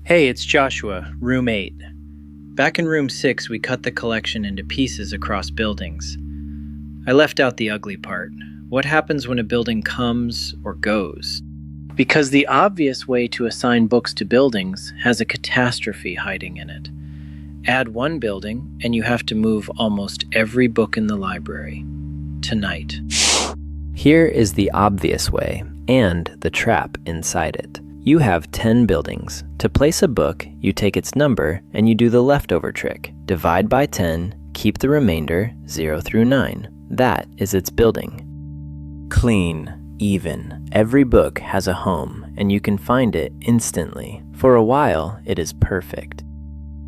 Hey, it's Joshua, room 8. Back in room 6, we cut the collection into pieces across buildings. I left out the ugly part. What happens when a building comes or goes? Because the obvious way to assign books to buildings has a catastrophe hiding in it. Add one building, and you have to move almost every book in the library. Tonight. Here is the obvious way, and the trap inside it. You have 10 buildings. To place a book, you take its number and you do the leftover trick. Divide by 10, keep the remainder 0 through 9. That is its building. Clean, even. Every book has a home and you can find it instantly. For a while, it is perfect.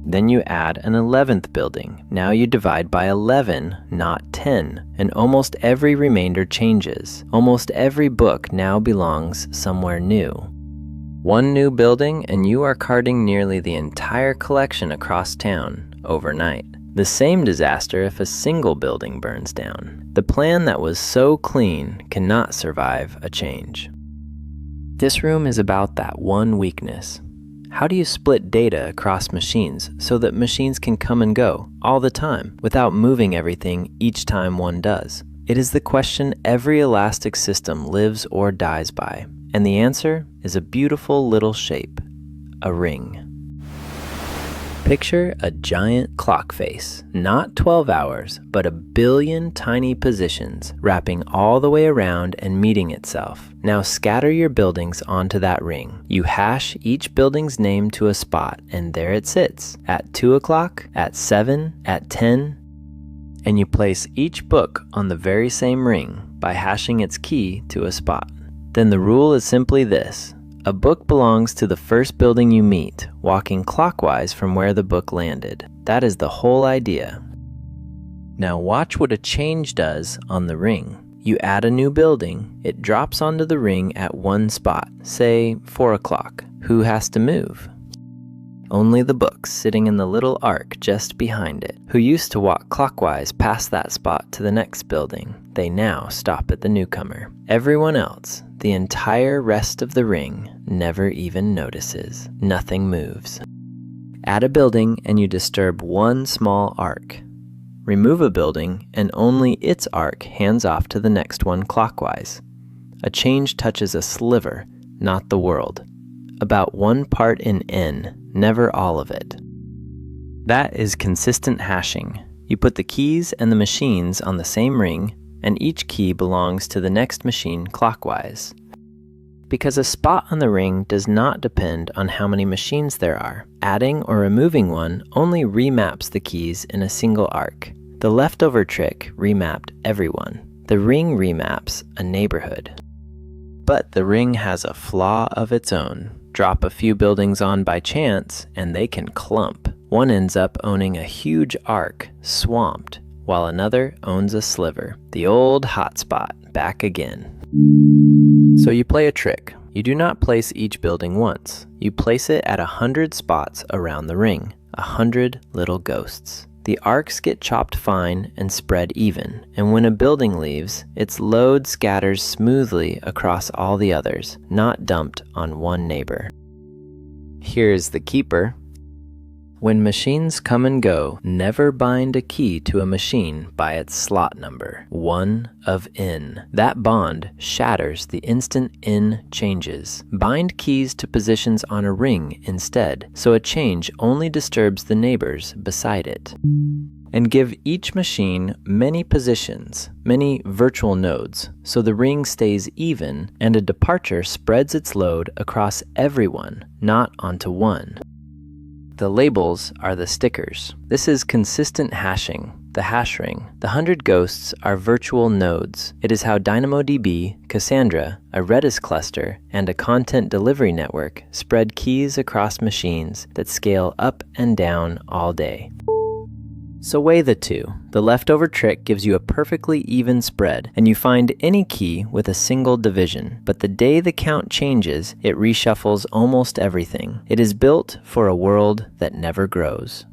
Then you add an 11th building. Now you divide by 11, not 10, and almost every remainder changes. Almost every book now belongs somewhere new. One new building and you are carting nearly the entire collection across town overnight. The same disaster if a single building burns down. The plan that was so clean cannot survive a change. This room is about that one weakness. How do you split data across machines so that machines can come and go all the time without moving everything each time one does? It is the question every elastic system lives or dies by. And the answer is a beautiful little shape, a ring. Picture a giant clock face, not 12 hours, but a billion tiny positions wrapping all the way around and meeting itself. Now scatter your buildings onto that ring. You hash each building's name to a spot, and there it sits, at 2 o'clock, at 7, at 10, and you place each book on the very same ring by hashing its key to a spot. Then the rule is simply this. A book belongs to the first building you meet, walking clockwise from where the book landed. That is the whole idea. Now watch what a change does on the ring. You add a new building, it drops onto the ring at one spot, say 4 o'clock. Who has to move? Only the books sitting in the little arc just behind it, who used to walk clockwise past that spot to the next building. They now stop at the newcomer. Everyone else, the entire rest of the ring, never even notices. Nothing moves. Add a building and you disturb one small arc. Remove a building and only its arc hands off to the next one clockwise. A change touches a sliver, not the world. About one part in n, never all of it. That is consistent hashing. You put the keys and the machines on the same ring, and each key belongs to the next machine clockwise. Because a spot on the ring does not depend on how many machines there are. Adding or removing one only remaps the keys in a single arc. The leftover trick remapped everyone. The ring remaps a neighborhood. But the ring has a flaw of its own. Drop a few buildings on by chance, and they can clump. One ends up owning a huge arc, swamped, while another owns a sliver. The old hotspot, back again. So you play a trick. You do not place each building once. You place it at 100 spots around the ring, 100 little ghosts. The arcs get chopped fine and spread even, and when a building leaves, its load scatters smoothly across all the others, not dumped on one neighbor. Here's the keeper. When machines come and go, never bind a key to a machine by its slot number, 1 of n. That bond shatters the instant n changes. Bind keys to positions on a ring instead, so a change only disturbs the neighbors beside it. And give each machine many positions, many virtual nodes, so the ring stays even and a departure spreads its load across everyone, not onto one. The labels are the stickers. This is consistent hashing, the hash ring. The 100 ghosts are virtual nodes. It is how DynamoDB, Cassandra, a Redis cluster, and a content delivery network spread keys across machines that scale up and down all day. So weigh the two. The leftover trick gives you a perfectly even spread, and you find any key with a single division. But the day the count changes, it reshuffles almost everything. It is built for a world that never grows.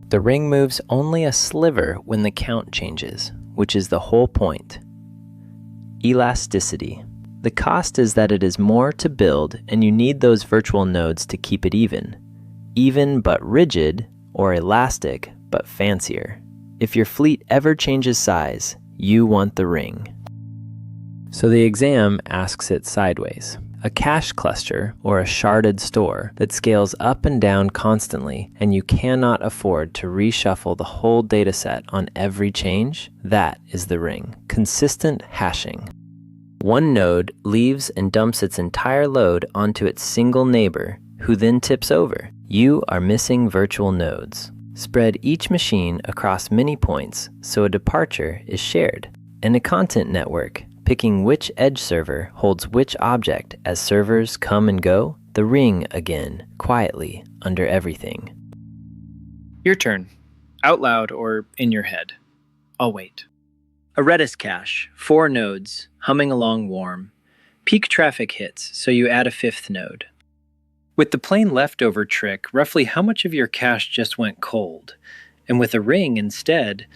The ring moves only a sliver when the count changes, which is the whole point. Elasticity. The The cost is that it is more to build, and you need those virtual nodes to keep it even but rigid, or elastic but fancier. If your fleet ever changes size, you want the ring. So the exam asks it sideways. A cache cluster, or a sharded store that scales up and down constantly, and you cannot afford to reshuffle the whole dataset on every change, that is the ring. Consistent hashing. One node leaves and dumps its entire load onto its single neighbor, who then tips over. You are missing virtual nodes. Spread each machine across many points so a departure is shared. And a content network, picking which edge server holds which object as servers come and go, the ring again, quietly, under everything. Your turn. Out loud or in your head. I'll wait. A Redis cache, 4 nodes, humming along warm. Peak traffic hits, so you add a 5th node. With the plain leftover trick, roughly how much of your cache just went cold? And with a ring instead...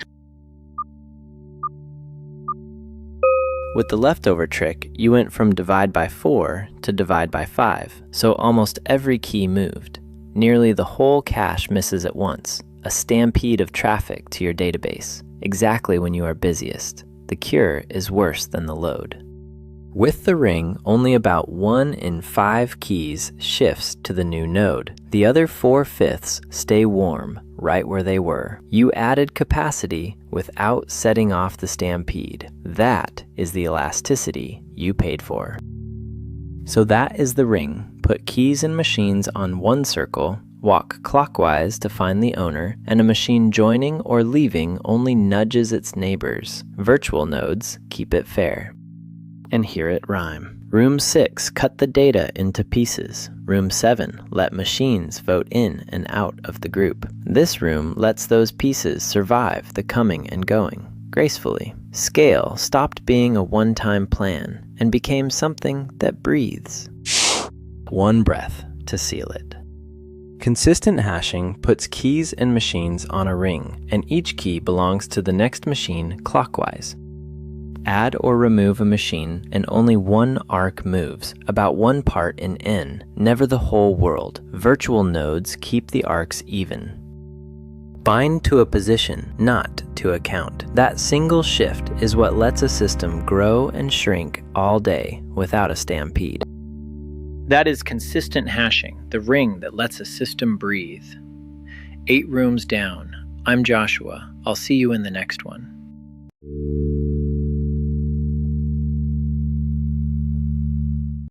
With the leftover trick, you went from divide by 4 to divide by 5, so almost every key moved. Nearly the whole cache misses at once, a stampede of traffic to your database, exactly when you are busiest. The cure is worse than the load. With the ring, only about 1 in 5 keys shifts to the new node. The other 4/5 stay warm, right where they were. You added capacity without setting off the stampede. That is the elasticity you paid for. So that is the ring. Put keys and machines on one circle, walk clockwise to find the owner, and a machine joining or leaving only nudges its neighbors. Virtual nodes keep it fair. And hear it rhyme. Room 6, cut the data into pieces. Room 7, let machines vote in and out of the group. This room lets those pieces survive the coming and going gracefully. Scale stopped being a one-time plan and became something that breathes. One breath to seal it. Consistent hashing puts keys and machines on a ring, and each key belongs to the next machine clockwise. Add or remove a machine and only one arc moves, about 1 part in n, never the whole world. Virtual nodes keep the arcs even. Bind to a position, not to a count. That single shift is what lets a system grow and shrink all day without a stampede. That is consistent hashing, the ring that lets a system breathe. 8 rooms down. I'm Joshua. I'll see you in the next one.